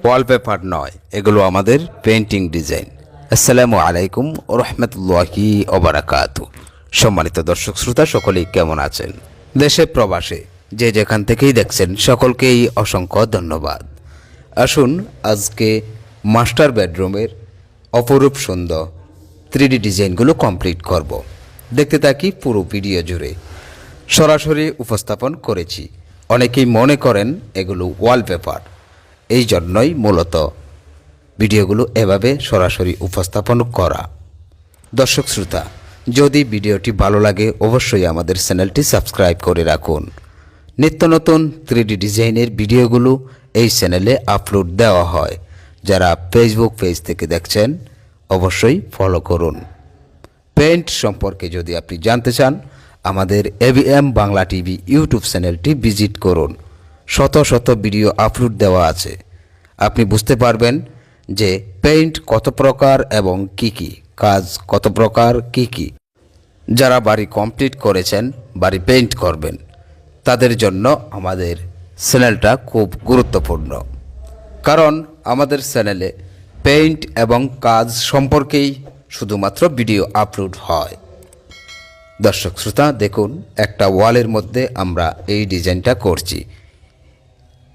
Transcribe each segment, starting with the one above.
Wallpaper নয়, এগুলো আমাদের পেন্টিং ডিজাইন। আসসালামু আলাইকুম ও রহমতুল্লাহি ওবারাকাতু। সম্মানিত দর্শক শ্রোতা সকলেই কেমন আছেন? দেশে প্রবাসে যে যেখান থেকেই দেখছেন সকলকেই অসংখ্য ধন্যবাদ। আসুন আজকে মাস্টার বেডরুমের অপরূপ সুন্দর 3D ডিজাইনগুলো কমপ্লিট করব। দেখতে থাকি পুরো ভিডিও জুড়ে। সরাসরি উপস্থাপন করেছি। অনেকেই মনে করেন এগুলো ওয়ালপেপার, এই জন্যই মূলত ভিডিওগুলো এভাবে সরাসরি উপস্থাপন করা। দর্শক শ্রোতা, যদি ভিডিওটি ভালো লাগে অবশ্যই আমাদের চ্যানেলটি সাবস্ক্রাইব করে রাখুন। নিত্য নতুন 3D ডিজাইনের ভিডিওগুলো এই চ্যানেলে আপলোড দেওয়া হয়। যারা ফেসবুক পেজ থেকে দেখছেন অবশ্যই ফলো করুন। পেইন্ট সম্পর্কে যদি আপনি জানতে চান আমাদের ABM বাংলা টিভি ইউটিউব চ্যানেলটি ভিজিট করুন। শত শত ভিডিও আপলোড দেওয়া আছে। আপনি বুঝতে পারবেন যে পেইন্ট কত প্রকার এবং কি কি কাজ, কত প্রকার কি কি। যারা বাড়ি কমপ্লিট করেছেন, বাড়ি পেইন্ট করবেন, তাদের জন্য আমাদের চ্যানেলটা খুব গুরুত্বপূর্ণ। কারণ আমাদের চ্যানেলে পেইন্ট এবং কাজ সম্পর্কেই শুধুমাত্র ভিডিও আপলোড হয়। দর্শক শ্রোতা দেখুন, একটা ওয়ালের মধ্যে আমরা এই ডিজাইনটা করছি।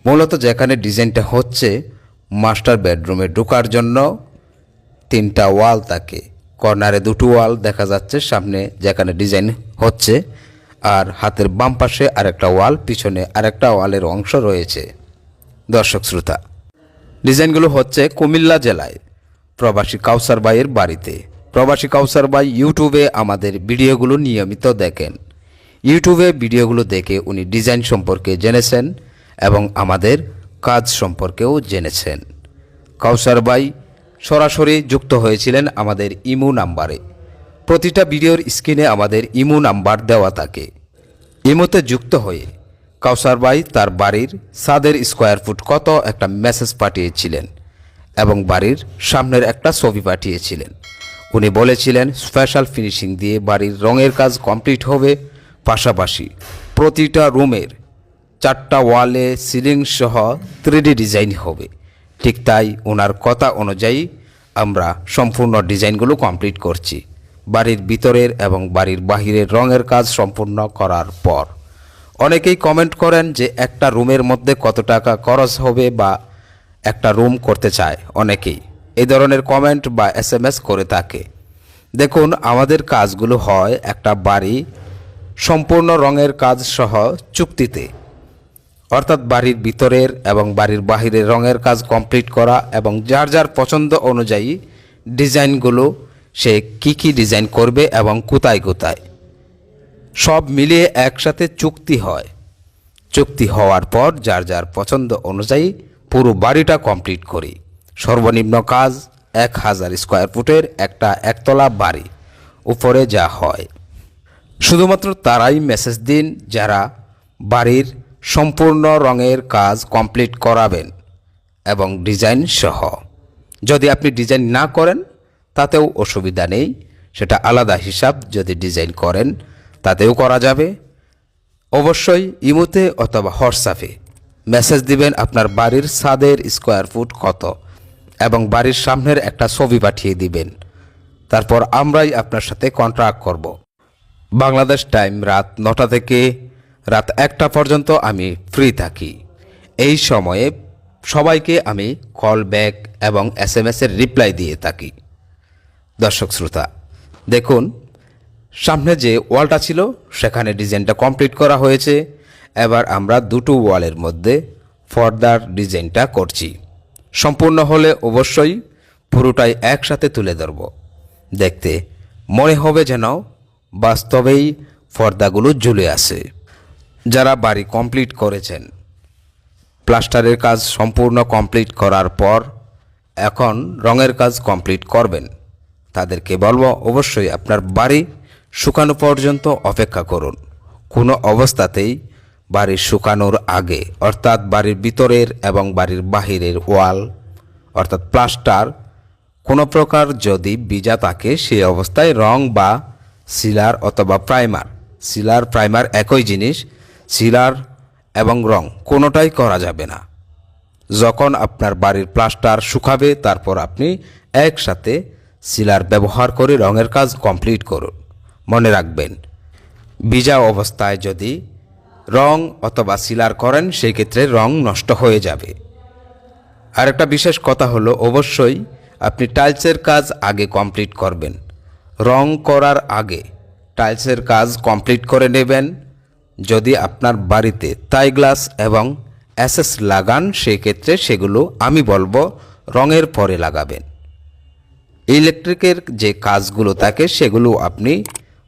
মূলত যেখানে ডিজাইনটা হচ্ছে মাস্টার বেডরুমে ঢোকার জন্য 3টা ওয়াল থাকে। কর্নারে 2টো ওয়াল দেখা যাচ্ছে সামনে যেখানে ডিজাইন হচ্ছে, আর হাতের বাম পাশে আরেকটা ওয়াল, পিছনে আরেকটা ওয়ালের অংশ রয়েছে। দর্শক শ্রোতা, ডিজাইনগুলো হচ্ছে কুমিল্লা জেলায় প্রবাসী কাউসার ভাইয়ের বাড়িতে। প্রবাসী কাউসার ভাই ইউটিউবে আমাদের ভিডিওগুলো নিয়মিত দেখেন। ইউটিউবে ভিডিওগুলো দেখে উনি ডিজাইন সম্পর্কে জেনেছেন এবং আমাদের কাজ সম্পর্কেও জেনেছেন। কাউসার ভাই সরাসরি যুক্ত হয়েছিলেন আমাদের ইমো নাম্বারে। প্রতিটা ভিডিওর স্ক্রিনে আমাদের ইমো নাম্বার দেওয়া থাকে। ইমোতে যুক্ত হয়ে কাউসার ভাই তার বাড়ির ছাদের স্কোয়ার ফুট কত একটা মেসেজ পাঠিয়েছিলেন এবং বাড়ির সামনের একটা ছবি পাঠিয়েছিলেন। উনি বলেছিলেন স্পেশাল ফিনিশিং দিয়ে বাড়ির রঙের কাজ কমপ্লিট হবে, পাশাপাশি প্রতিটা রুমের 4টা ওয়ালে সিলিং সহ 3D ডিজাইন হবে। ঠিক তাই ওনার কথা অনুযায়ী আমরা সম্পূর্ণ ডিজাইনগুলো কমপ্লিট করছি। বাড়ির ভিতরের এবং বাড়ির বাহিরের রঙের কাজ সম্পূর্ণ করার পর অনেকেই কমেন্ট করেন যে একটা রুমের মধ্যে কত টাকা খরচ হবে বা একটা রুম করতে চায়। অনেকেই এই ধরনের কমেন্ট বা SMS করে থাকে। দেখুন, আমাদের কাজগুলো হয় একটা বাড়ি সম্পূর্ণ রঙের কাজ সহ চুক্তিতে, অর্থাৎ বাড়ির ভিতরের এবং বাড়ির বাহিরের রঙের কাজ কমপ্লিট করা এবং যার যার পছন্দ অনুযায়ী ডিজাইনগুলো সে কি কি ডিজাইন করবে এবং কোথায় কোথায় সব মিলিয়ে একসাথে চুক্তি হয়। চুক্তি হওয়ার পর যার যার পছন্দ অনুযায়ী পুরো বাড়িটা কমপ্লিট করি। সর্বনিম্ন কাজ 1000 স্কোয়ার ফুটের একটা একতলা বাড়ি উপরে যা হয়। শুধুমাত্র তারাই মেসেজ দিন যারা বাড়ির সম্পূর্ণ রঙের কাজ কমপ্লিট করাবেন এবং ডিজাইন সহ। যদি আপনি ডিজাইন না করেন তাতেও অসুবিধা নেই, সেটা আলাদা হিসাব। যদি ডিজাইন করেন তাতেও করা যাবে। অবশ্যই ইমোতে অথবা হোয়াটসঅ্যাপে মেসেজ দিবেন আপনার বাড়ির ছাদের স্কোয়ার ফুট কত এবং বাড়ির সামনের একটা ছবি পাঠিয়ে দিবেন। তারপর আমরাই আপনার সাথে কন্ট্রাক্ট করব। বাংলাদেশ টাইম রাত 9টা থেকে রাত 1টা পর্যন্ত আমি ফ্রি থাকি। এই সময়ে সবাইকে আমি কল ব্যাক এবং SMS এর রিপ্লাই দিয়ে থাকি। দর্শক শ্রোতা দেখুন, সামনে যে ওয়ালটা ছিল সেখানে ডিজাইনটা কমপ্লিট করা হয়েছে। এবার আমরা 2টো ওয়ালের মধ্যে পর্দার ডিজাইনটা করছি। সম্পূর্ণ হলে অবশ্যই পুরোটাই একসাথে তুলে ধরব। দেখতে মনে হবে যেন বাস্তবেই পর্দাগুলো ঝুলে আছে। যারা বাড়ি কমপ্লিট করেছেন, প্লাস্টারের কাজ সম্পূর্ণ কমপ্লিট করার পর এখন রঙের কাজ কমপ্লিট করবেন, তাদেরকে বলবো অবশ্যই আপনার বাড়ি শুকানো পর্যন্ত অপেক্ষা করুন। কোনো অবস্থাতেই বাড়ি শুকানোর আগে, অর্থাৎ বাড়ির ভিতরের এবং বাড়ির বাহিরের ওয়াল অর্থাৎ প্লাস্টার কোনো প্রকার যদি ভিজা থাকে সেই অবস্থায় রং বা সিলার অথবা প্রাইমার, সিলার প্রাইমার একই জিনিস, সিলার এবং রং কোনোটাই করা যাবে না। যখন আপনার বাড়ির প্লাস্টার শুকাবে তারপর আপনি একসাথে সিলার ব্যবহার করে রঙের কাজ কমপ্লিট করুন। মনে রাখবেন, ভিজা অবস্থায় যদি রং অথবা সিলার করেন সেই ক্ষেত্রে রং নষ্ট হয়ে যাবে। আর একটা বিশেষ কথা হলো, অবশ্যই আপনি টাইলসের কাজ আগে কমপ্লিট করবেন। রং করার আগে টাইলসের কাজ কমপ্লিট করে নেবেন। যদি আপনার বাড়িতে থাই গ্লাস এবং এসএস লাগান সেই ক্ষেত্রে সেগুলো আমি বলবো রঙের পরে লাগাবেন। ইলেকট্রিকের যে কাজগুলো থাকে সেগুলো আপনি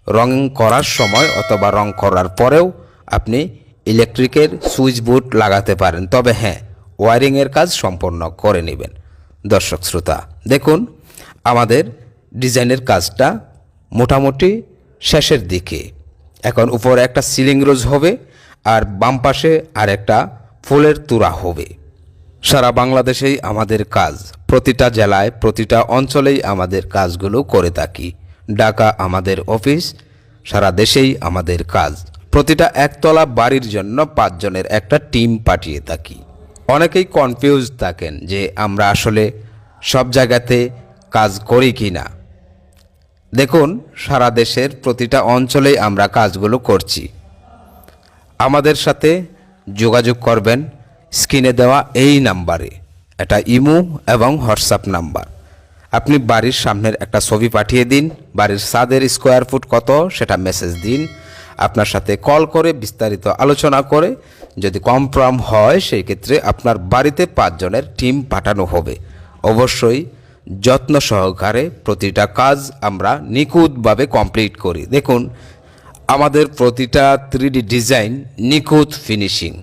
রং করার সময় অথবা রং করার পরেও আপনি ইলেকট্রিকের সুইচ বোর্ড লাগাতে পারেন, তবে হ্যাঁ, ওয়্যারিংয়ের কাজ সম্পন্ন করে নেবেন। দর্শক শ্রোতা, দেখুন আমাদের ডিজাইনের কাজটা মোটামুটি শেষের দিকে। এখন উপরে একটা সিলিং রোজ হবে আর বাম পাশে আর একটা ফুলের তুরা হবে। সারা বাংলাদেশেই আমাদের কাজ, প্রতিটা জেলায় প্রতিটা অঞ্চলেই আমাদের কাজগুলো করে থাকি। ঢাকা আমাদের অফিস, সারা দেশেই আমাদের কাজ। প্রতিটা একতলা বাড়ির জন্য 5 জনের একটা টিম পাঠিয়ে থাকি। অনেকেই কনফিউজ থাকেন যে আমরা আসলে সব জায়গাতে কাজ করি কি না। দেখুন, সারা দেশের প্রতিটা অঞ্চলেই আমরা কাজগুলো করছি। আমাদের সাথে যোগাযোগ করবেন স্ক্রিনে দেওয়া এই নাম্বারে। এটা ইমো এবং হোয়াটসঅ্যাপ নাম্বার। আপনি বাড়ির সামনের একটা ছবি পাঠিয়ে দিন, বাড়ির ছাদের স্কোয়ার ফুট কত সেটা মেসেজ দিন। আপনার সাথে কল করে বিস্তারিত আলোচনা করে যদি কনফার্ম হয় সেই ক্ষেত্রে আপনার বাড়িতে 5 জনের টিম পাঠানো হবে। অবশ্যই যত্ন সহকারে প্রতিটা কাজ আমরা নিখুঁতভাবে কমপ্লিট করি। দেখুন, আমাদের প্রতিটা 3D ডিজাইন নিখুঁত ফিনিশিং,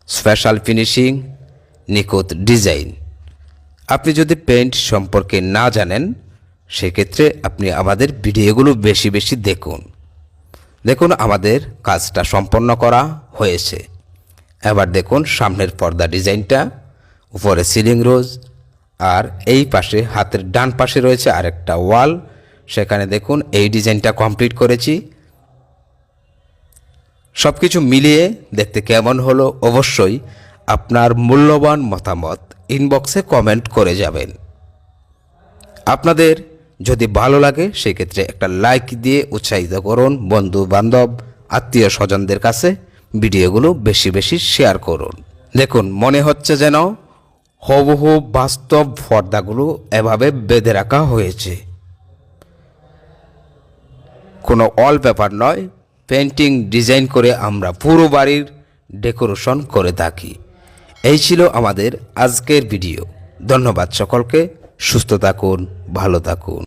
স্পেশাল ফিনিশিং, নিখুঁত ডিজাইন। আপনি যদি পেইন্ট সম্পর্কে না জানেন সেক্ষেত্রে আপনি আমাদের ভিডিওগুলো বেশি বেশি দেখুন। দেখুন আমাদের কাজটা সম্পন্ন করা হয়েছে। এবার দেখুন সামনের পর্দা ডিজাইনটা, উপরে সিলিং রোজ, আর এই পাশে হাতের ডান পাশে রয়েছে আরেকটা ওয়াল, সেখানে দেখুন এই ডিজাইনটা কমপ্লিট করেছি। সব কিছু মিলিয়ে দেখতে কেমন হলো অবশ্যই আপনার মূল্যবান মতামত ইনবক্সে কমেন্ট করে যাবেন। আপনাদের যদি ভালো লাগে সেক্ষেত্রে একটা লাইক দিয়ে উৎসাহিত করুন। বন্ধু বান্ধব আত্মীয় স্বজনদের কাছে ভিডিওগুলো বেশি বেশি শেয়ার করুন। দেখুন, মনে হচ্ছে যেন হুবহু বাস্তব পর্দাগুলো এভাবে বেঁধে রাখা হয়েছে, কোনো ওয়ালপেপার নয়। পেন্টিং ডিজাইন করে আমরা পুরো বাড়ির ডেকোরেশন করে থাকি। এই ছিল আমাদের আজকের ভিডিও। ধন্যবাদ সকলকে। সুস্থ থাকুন, ভালো থাকুন।